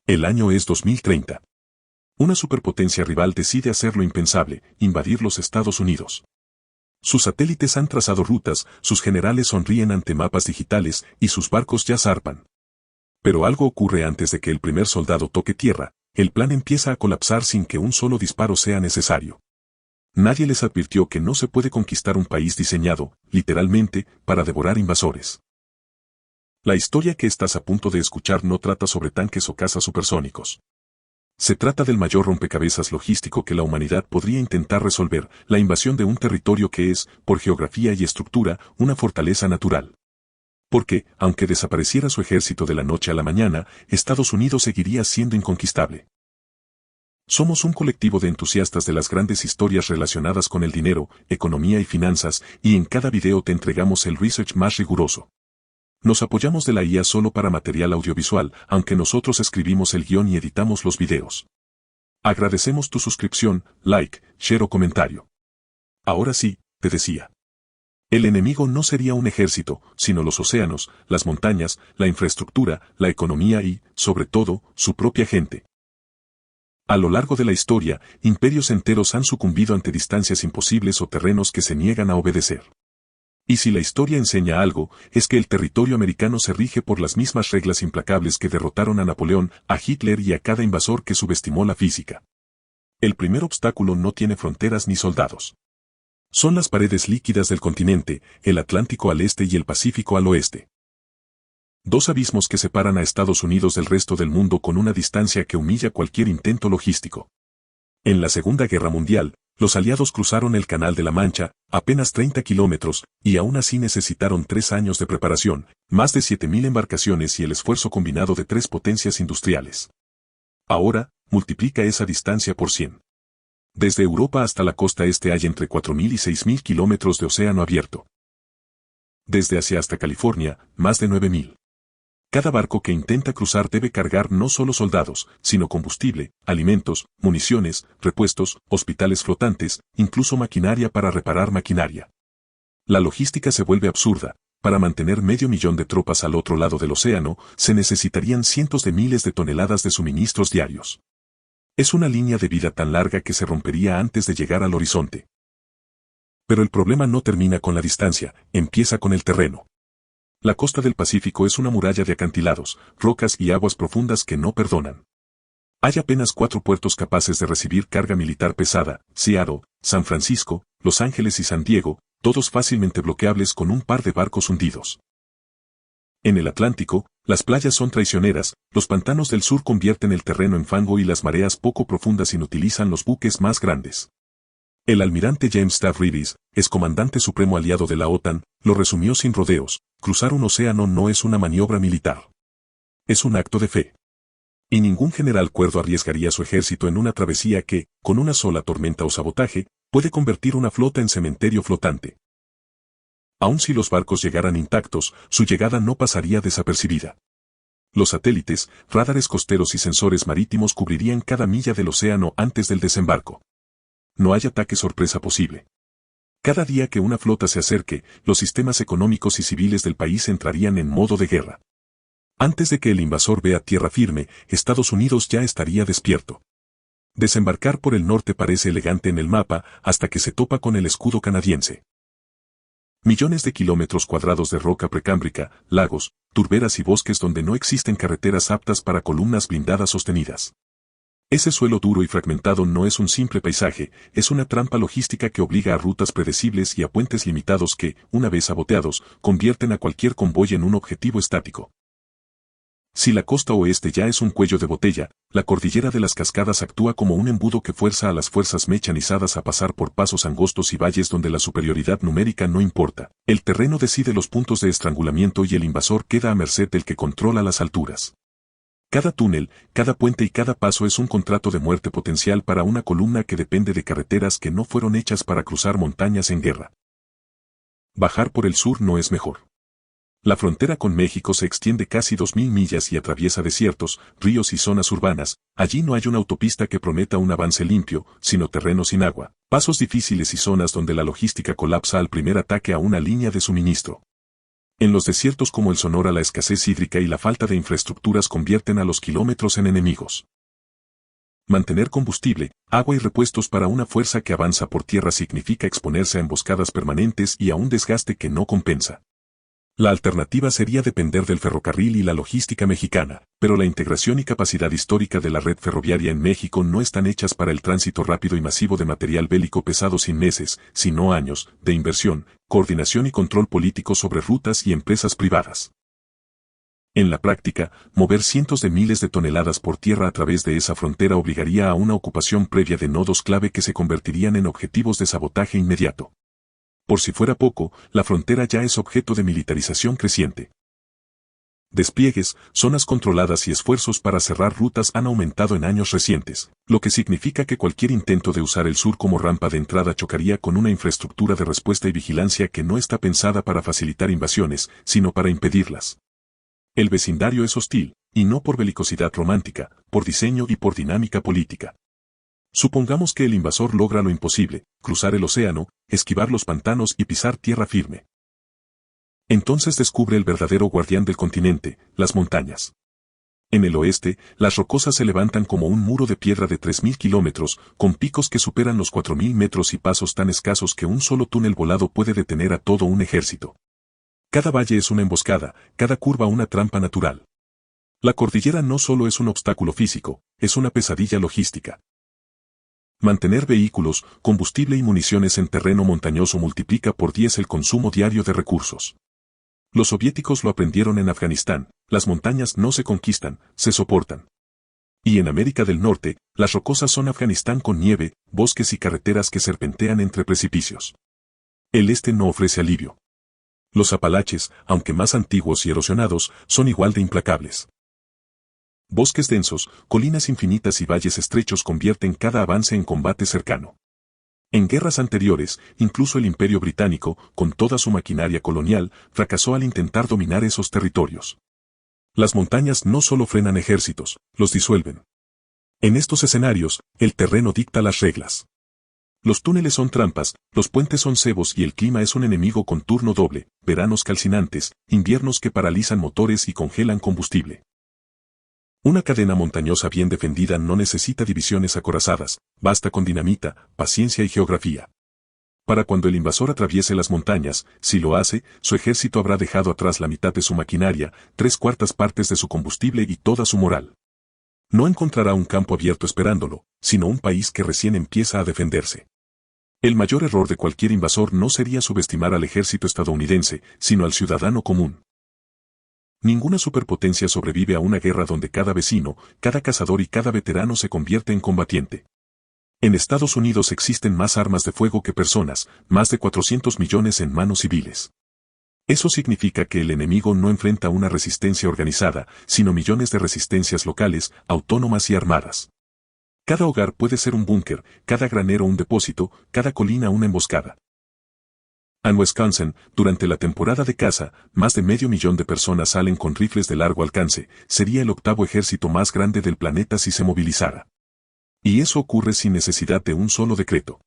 El año es 2030. Una superpotencia rival decide hacer lo impensable, invadir los Estados Unidos. Sus satélites han trazado rutas, sus generales sonríen ante mapas digitales y sus barcos ya zarpan. Pero algo ocurre antes de que el primer soldado toque tierra, el plan empieza a colapsar sin que un solo disparo sea necesario. Nadie les advirtió que no se puede conquistar un país diseñado, literalmente, para devorar invasores. La historia que estás a punto de escuchar no trata sobre tanques o cazas supersónicos. Se trata del mayor rompecabezas logístico que la humanidad podría intentar resolver, la invasión de un territorio que es, por geografía y estructura, una fortaleza natural. Porque, aunque desapareciera su ejército de la noche a la mañana, Estados Unidos seguiría siendo inconquistable. Somos un colectivo de entusiastas de las grandes historias relacionadas con el dinero, economía y finanzas, y en cada video te entregamos el research más riguroso. Nos apoyamos de la IA solo para material audiovisual, aunque nosotros escribimos el guión y editamos los videos. Agradecemos tu suscripción, like, share o comentario. Ahora sí, te decía. El enemigo no sería un ejército, sino los océanos, las montañas, la infraestructura, la economía y, sobre todo, su propia gente. A lo largo de la historia, imperios enteros han sucumbido ante distancias imposibles o terrenos que se niegan a obedecer. Y si la historia enseña algo, es que el territorio americano se rige por las mismas reglas implacables que derrotaron a Napoleón, a Hitler y a cada invasor que subestimó la física. El primer obstáculo no tiene fronteras ni soldados. Son las paredes líquidas del continente, el Atlántico al este y el Pacífico al oeste. Dos abismos que separan a Estados Unidos del resto del mundo con una distancia que humilla cualquier intento logístico. En la Segunda Guerra Mundial, los aliados cruzaron el Canal de la Mancha, apenas 30 kilómetros, y aún así necesitaron 3 años de preparación, más de 7.000 embarcaciones y el esfuerzo combinado de 3 potencias industriales. Ahora, multiplica esa distancia por 100. Desde Europa hasta la costa este hay entre 4.000 y 6.000 kilómetros de océano abierto. Desde Asia hasta California, más de 9.000. Cada barco que intenta cruzar debe cargar no solo soldados, sino combustible, alimentos, municiones, repuestos, hospitales flotantes, incluso maquinaria para reparar maquinaria. La logística se vuelve absurda. Para mantener 500.000 de tropas al otro lado del océano, se necesitarían cientos de miles de toneladas de suministros diarios. Es una línea de vida tan larga que se rompería antes de llegar al horizonte. Pero el problema no termina con la distancia, empieza con el terreno. La costa del Pacífico es una muralla de acantilados, rocas y aguas profundas que no perdonan. Hay apenas 4 puertos capaces de recibir carga militar pesada: Seattle, San Francisco, Los Ángeles y San Diego, todos fácilmente bloqueables con un par de barcos hundidos. En el Atlántico, las playas son traicioneras, los pantanos del sur convierten el terreno en fango y las mareas poco profundas inutilizan los buques más grandes. El almirante James Stavridis, excomandante supremo aliado de la OTAN, lo resumió sin rodeos: cruzar un océano no es una maniobra militar. Es un acto de fe. Y ningún general cuerdo arriesgaría su ejército en una travesía que, con una sola tormenta o sabotaje, puede convertir una flota en cementerio flotante. Aun si los barcos llegaran intactos, su llegada no pasaría desapercibida. Los satélites, radares costeros y sensores marítimos cubrirían cada milla del océano antes del desembarco. No hay ataque sorpresa posible. Cada día que una flota se acerque, los sistemas económicos y civiles del país entrarían en modo de guerra. Antes de que el invasor vea tierra firme, Estados Unidos ya estaría despierto. Desembarcar por el norte parece elegante en el mapa, hasta que se topa con el escudo canadiense. Millones de kilómetros cuadrados de roca precámbrica, lagos, turberas y bosques donde no existen carreteras aptas para columnas blindadas sostenidas. Ese suelo duro y fragmentado no es un simple paisaje, es una trampa logística que obliga a rutas predecibles y a puentes limitados que, una vez saboteados, convierten a cualquier convoy en un objetivo estático. Si la costa oeste ya es un cuello de botella, la cordillera de las Cascadas actúa como un embudo que fuerza a las fuerzas mechanizadas a pasar por pasos angostos y valles donde la superioridad numérica no importa. El terreno decide los puntos de estrangulamiento y el invasor queda a merced del que controla las alturas. Cada túnel, cada puente y cada paso es un contrato de muerte potencial para una columna que depende de carreteras que no fueron hechas para cruzar montañas en guerra. Bajar por el sur no es mejor. La frontera con México se extiende casi 2.000 millas y atraviesa desiertos, ríos y zonas urbanas. Allí no hay una autopista que prometa un avance limpio, sino terreno sin agua, pasos difíciles y zonas donde la logística colapsa al primer ataque a una línea de suministro. En los desiertos como el Sonora la escasez hídrica y la falta de infraestructuras convierten a los kilómetros en enemigos. Mantener combustible, agua y repuestos para una fuerza que avanza por tierra significa exponerse a emboscadas permanentes y a un desgaste que no compensa. La alternativa sería depender del ferrocarril y la logística mexicana, pero la integración y capacidad histórica de la red ferroviaria en México no están hechas para el tránsito rápido y masivo de material bélico pesado sin meses, sino años, de inversión, coordinación y control político sobre rutas y empresas privadas. En la práctica, mover cientos de miles de toneladas por tierra a través de esa frontera obligaría a una ocupación previa de nodos clave que se convertirían en objetivos de sabotaje inmediato. Por si fuera poco, la frontera ya es objeto de militarización creciente. Despliegues, zonas controladas y esfuerzos para cerrar rutas han aumentado en años recientes, lo que significa que cualquier intento de usar el sur como rampa de entrada chocaría con una infraestructura de respuesta y vigilancia que no está pensada para facilitar invasiones, sino para impedirlas. El vecindario es hostil, y no por belicosidad romántica, por diseño y por dinámica política. Supongamos que el invasor logra lo imposible, cruzar el océano, esquivar los pantanos y pisar tierra firme. Entonces descubre el verdadero guardián del continente, las montañas. En el oeste, las rocosas se levantan como un muro de piedra de 3.000 kilómetros, con picos que superan los 4.000 metros y pasos tan escasos que un solo túnel volado puede detener a todo un ejército. Cada valle es una emboscada, cada curva una trampa natural. La cordillera no solo es un obstáculo físico, es una pesadilla logística. Mantener vehículos, combustible y municiones en terreno montañoso multiplica por 10 el consumo diario de recursos. Los soviéticos lo aprendieron en Afganistán, las montañas no se conquistan, se soportan. Y en América del Norte, las rocosas son Afganistán con nieve, bosques y carreteras que serpentean entre precipicios. El este no ofrece alivio. Los Apalaches, aunque más antiguos y erosionados, son igual de implacables. Bosques densos, colinas infinitas y valles estrechos convierten cada avance en combate cercano. En guerras anteriores, incluso el Imperio Británico, con toda su maquinaria colonial, fracasó al intentar dominar esos territorios. Las montañas no solo frenan ejércitos, los disuelven. En estos escenarios, el terreno dicta las reglas. Los túneles son trampas, los puentes son cebos y el clima es un enemigo con turno doble, veranos calcinantes, inviernos que paralizan motores y congelan combustible. Una cadena montañosa bien defendida no necesita divisiones acorazadas, basta con dinamita, paciencia y geografía. Para cuando el invasor atraviese las montañas, si lo hace, su ejército habrá dejado atrás la mitad de su maquinaria, 3/4 partes de su combustible y toda su moral. No encontrará un campo abierto esperándolo, sino un país que recién empieza a defenderse. El mayor error de cualquier invasor no sería subestimar al ejército estadounidense, sino al ciudadano común. Ninguna superpotencia sobrevive a una guerra donde cada vecino, cada cazador y cada veterano se convierte en combatiente. En Estados Unidos existen más armas de fuego que personas, más de 400 millones en manos civiles. Eso significa que el enemigo no enfrenta una resistencia organizada, sino millones de resistencias locales, autónomas y armadas. Cada hogar puede ser un búnker, cada granero un depósito, cada colina una emboscada. En Wisconsin, durante la temporada de caza, más de 500.000 de personas salen con rifles de largo alcance, sería el 8º ejército más grande del planeta si se movilizara. Y eso ocurre sin necesidad de un solo decreto.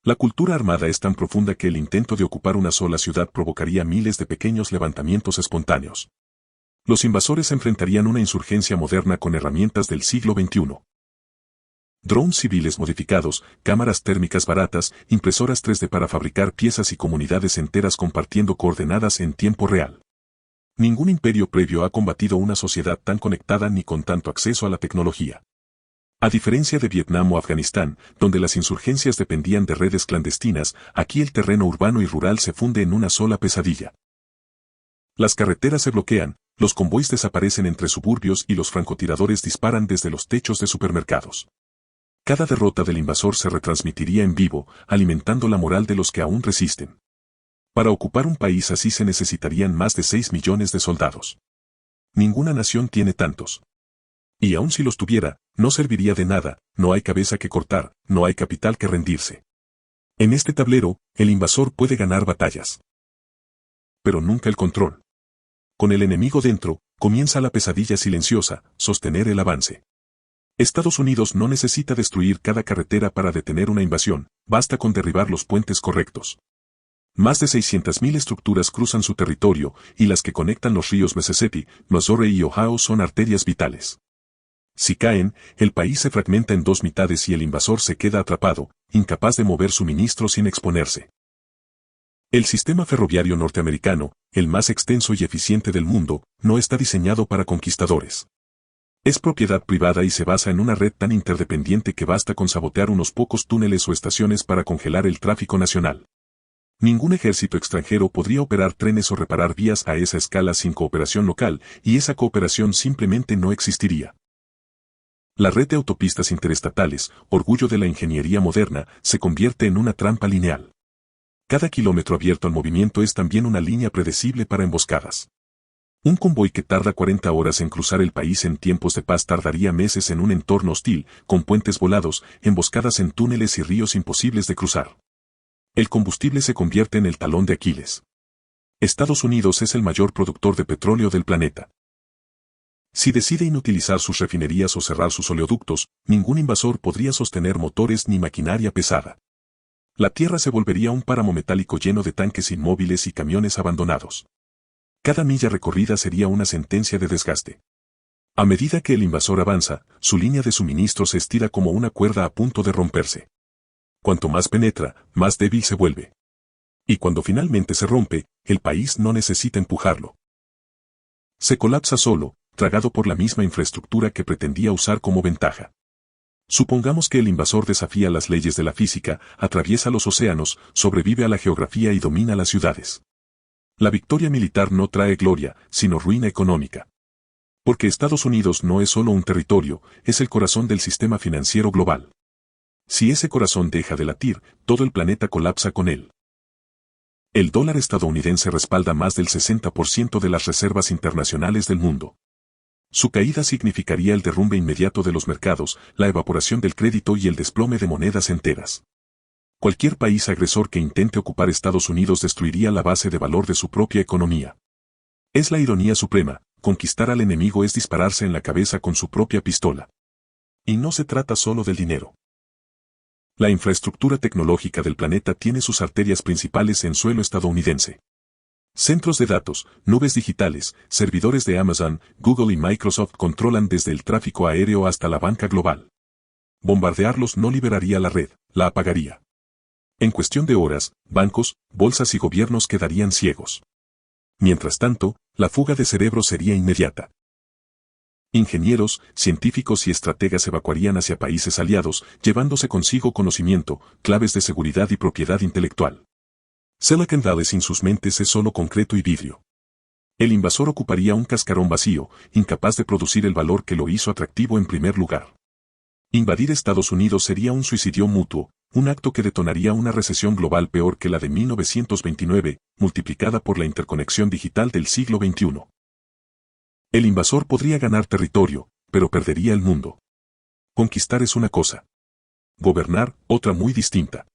La cultura armada es tan profunda que el intento de ocupar una sola ciudad provocaría miles de pequeños levantamientos espontáneos. Los invasores enfrentarían una insurgencia moderna con herramientas del siglo XXI. Drones civiles modificados, cámaras térmicas baratas, impresoras 3D para fabricar piezas y comunidades enteras compartiendo coordenadas en tiempo real. Ningún imperio previo ha combatido una sociedad tan conectada ni con tanto acceso a la tecnología. A diferencia de Vietnam o Afganistán, donde las insurgencias dependían de redes clandestinas, aquí el terreno urbano y rural se funde en una sola pesadilla. Las carreteras se bloquean, los convoys desaparecen entre suburbios y los francotiradores disparan desde los techos de supermercados. Cada derrota del invasor se retransmitiría en vivo, alimentando la moral de los que aún resisten. Para ocupar un país así se necesitarían más de 6 millones de soldados. Ninguna nación tiene tantos. Y aun si los tuviera, no serviría de nada, no hay cabeza que cortar, no hay capital que rendirse. En este tablero, el invasor puede ganar batallas. Pero nunca el control. Con el enemigo dentro, comienza la pesadilla silenciosa, sostener el avance. Estados Unidos no necesita destruir cada carretera para detener una invasión, basta con derribar los puentes correctos. Más de 600.000 estructuras cruzan su territorio, y las que conectan los ríos Mississippi, Missouri y Ohio son arterias vitales. Si caen, el país se fragmenta en dos mitades y el invasor se queda atrapado, incapaz de mover suministros sin exponerse. El sistema ferroviario norteamericano, el más extenso y eficiente del mundo, no está diseñado para conquistadores. Es propiedad privada y se basa en una red tan interdependiente que basta con sabotear unos pocos túneles o estaciones para congelar el tráfico nacional. Ningún ejército extranjero podría operar trenes o reparar vías a esa escala sin cooperación local, y esa cooperación simplemente no existiría. La red de autopistas interestatales, orgullo de la ingeniería moderna, se convierte en una trampa lineal. Cada kilómetro abierto al movimiento es también una línea predecible para emboscadas. Un convoy que tarda 40 horas en cruzar el país en tiempos de paz tardaría meses en un entorno hostil, con puentes volados, emboscadas en túneles y ríos imposibles de cruzar. El combustible se convierte en el talón de Aquiles. Estados Unidos es el mayor productor de petróleo del planeta. Si decide inutilizar sus refinerías o cerrar sus oleoductos, ningún invasor podría sostener motores ni maquinaria pesada. La tierra se volvería un páramo metálico lleno de tanques inmóviles y camiones abandonados. Cada milla recorrida sería una sentencia de desgaste. A medida que el invasor avanza, su línea de suministro se estira como una cuerda a punto de romperse. Cuanto más penetra, más débil se vuelve. Y cuando finalmente se rompe, el país no necesita empujarlo. Se colapsa solo, tragado por la misma infraestructura que pretendía usar como ventaja. Supongamos que el invasor desafía las leyes de la física, atraviesa los océanos, sobrevive a la geografía y domina las ciudades. La victoria militar no trae gloria, sino ruina económica. Porque Estados Unidos no es solo un territorio, es el corazón del sistema financiero global. Si ese corazón deja de latir, todo el planeta colapsa con él. El dólar estadounidense respalda más del 60% de las reservas internacionales del mundo. Su caída significaría el derrumbe inmediato de los mercados, la evaporación del crédito y el desplome de monedas enteras. Cualquier país agresor que intente ocupar Estados Unidos destruiría la base de valor de su propia economía. Es la ironía suprema, conquistar al enemigo es dispararse en la cabeza con su propia pistola. Y no se trata solo del dinero. La infraestructura tecnológica del planeta tiene sus arterias principales en suelo estadounidense. Centros de datos, nubes digitales, servidores de Amazon, Google y Microsoft controlan desde el tráfico aéreo hasta la banca global. Bombardearlos no liberaría la red, la apagaría. En cuestión de horas, bancos, bolsas y gobiernos quedarían ciegos. Mientras tanto, la fuga de cerebros sería inmediata. Ingenieros, científicos y estrategas evacuarían hacia países aliados, llevándose consigo conocimiento, claves de seguridad y propiedad intelectual. Silicon Valley sin sus mentes es solo concreto y vidrio. El invasor ocuparía un cascarón vacío, incapaz de producir el valor que lo hizo atractivo en primer lugar. Invadir Estados Unidos sería un suicidio mutuo, un acto que detonaría una recesión global peor que la de 1929, multiplicada por la interconexión digital del siglo XXI. El invasor podría ganar territorio, pero perdería el mundo. Conquistar es una cosa. Gobernar, otra muy distinta.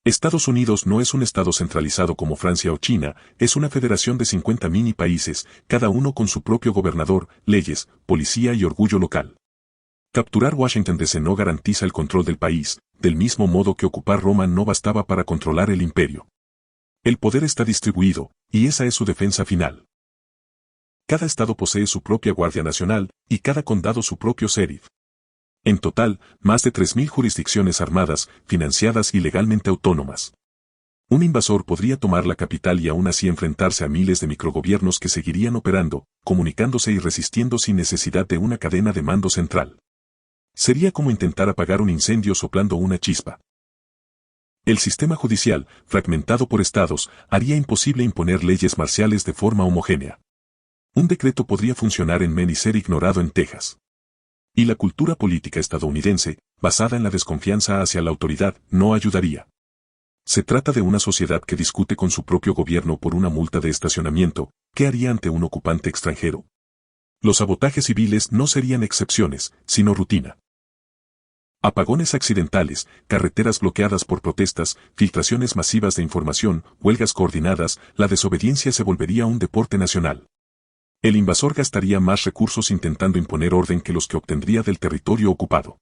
Estados Unidos no es un estado centralizado como Francia o China, es una federación de 50 mini países, cada uno con su propio gobernador, leyes, policía y orgullo local. Capturar Washington DC no garantiza el control del país, del mismo modo que ocupar Roma no bastaba para controlar el imperio. El poder está distribuido, y esa es su defensa final. Cada estado posee su propia Guardia Nacional, y cada condado su propio sheriff. En total, más de 3.000 jurisdicciones armadas, financiadas y legalmente autónomas. Un invasor podría tomar la capital y aún así enfrentarse a miles de microgobiernos que seguirían operando, comunicándose y resistiendo sin necesidad de una cadena de mando central. Sería como intentar apagar un incendio soplando una chispa. El sistema judicial, fragmentado por estados, haría imposible imponer leyes marciales de forma homogénea. Un decreto podría funcionar en Maine y ser ignorado en Texas. Y la cultura política estadounidense, basada en la desconfianza hacia la autoridad, no ayudaría. Se trata de una sociedad que discute con su propio gobierno por una multa de estacionamiento. ¿Qué haría ante un ocupante extranjero? Los sabotajes civiles no serían excepciones, sino rutina. Apagones accidentales, carreteras bloqueadas por protestas, filtraciones masivas de información, huelgas coordinadas, la desobediencia se volvería un deporte nacional. El invasor gastaría más recursos intentando imponer orden que los que obtendría del territorio ocupado.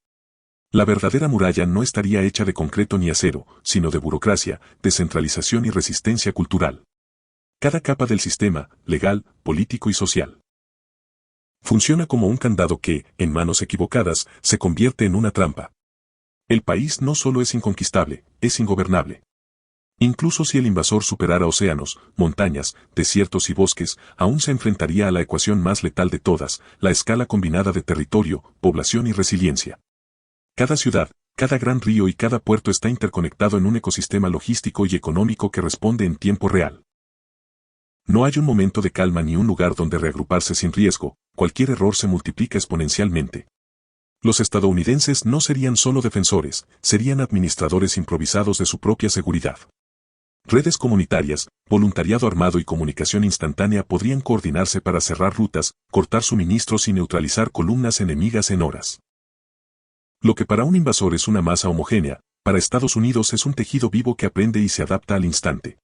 La verdadera muralla no estaría hecha de concreto ni acero, sino de burocracia, descentralización y resistencia cultural. Cada capa del sistema, legal, político y social, funciona como un candado que, en manos equivocadas, se convierte en una trampa. El país no solo es inconquistable, es ingobernable. Incluso si el invasor superara océanos, montañas, desiertos y bosques, aún se enfrentaría a la ecuación más letal de todas, la escala combinada de territorio, población y resiliencia. Cada ciudad, cada gran río y cada puerto está interconectado en un ecosistema logístico y económico que responde en tiempo real. No hay un momento de calma ni un lugar donde reagruparse sin riesgo, cualquier error se multiplica exponencialmente. Los estadounidenses no serían solo defensores, serían administradores improvisados de su propia seguridad. Redes comunitarias, voluntariado armado y comunicación instantánea podrían coordinarse para cerrar rutas, cortar suministros y neutralizar columnas enemigas en horas. Lo que para un invasor es una masa homogénea, para Estados Unidos es un tejido vivo que aprende y se adapta al instante.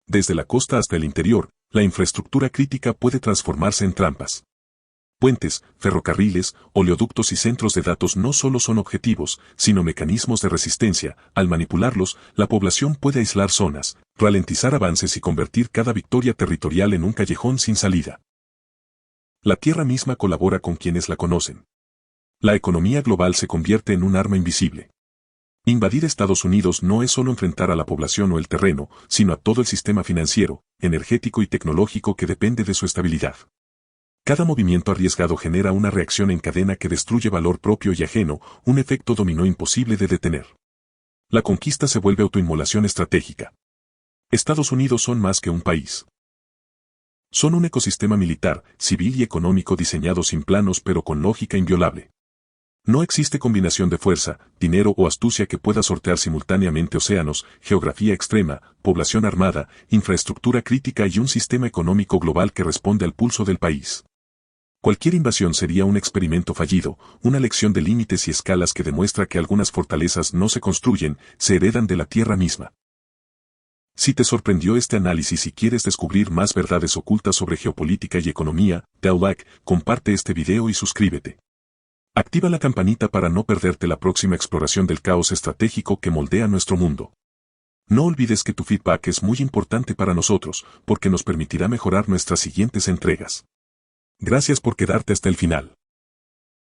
Desde la costa hasta el interior, la infraestructura crítica puede transformarse en trampas. Puentes, ferrocarriles, oleoductos y centros de datos no solo son objetivos, sino mecanismos de resistencia. Al manipularlos, la población puede aislar zonas, ralentizar avances y convertir cada victoria territorial en un callejón sin salida. La tierra misma colabora con quienes la conocen. La economía global se convierte en un arma invisible. Invadir Estados Unidos no es solo enfrentar a la población o el terreno, sino a todo el sistema financiero, energético y tecnológico que depende de su estabilidad. Cada movimiento arriesgado genera una reacción en cadena que destruye valor propio y ajeno, un efecto dominó imposible de detener. La conquista se vuelve autoinmolación estratégica. Estados Unidos son más que un país. Son un ecosistema militar, civil y económico diseñado sin planos pero con lógica inviolable. No existe combinación de fuerza, dinero o astucia que pueda sortear simultáneamente océanos, geografía extrema, población armada, infraestructura crítica y un sistema económico global que responde al pulso del país. Cualquier invasión sería un experimento fallido, una lección de límites y escalas que demuestra que algunas fortalezas no se construyen, se heredan de la tierra misma. Si te sorprendió este análisis y quieres descubrir más verdades ocultas sobre geopolítica y economía, dale like, comparte este video y suscríbete. Activa la campanita para no perderte la próxima exploración del caos estratégico que moldea nuestro mundo. No olvides que tu feedback es muy importante para nosotros, porque nos permitirá mejorar nuestras siguientes entregas. Gracias por quedarte hasta el final.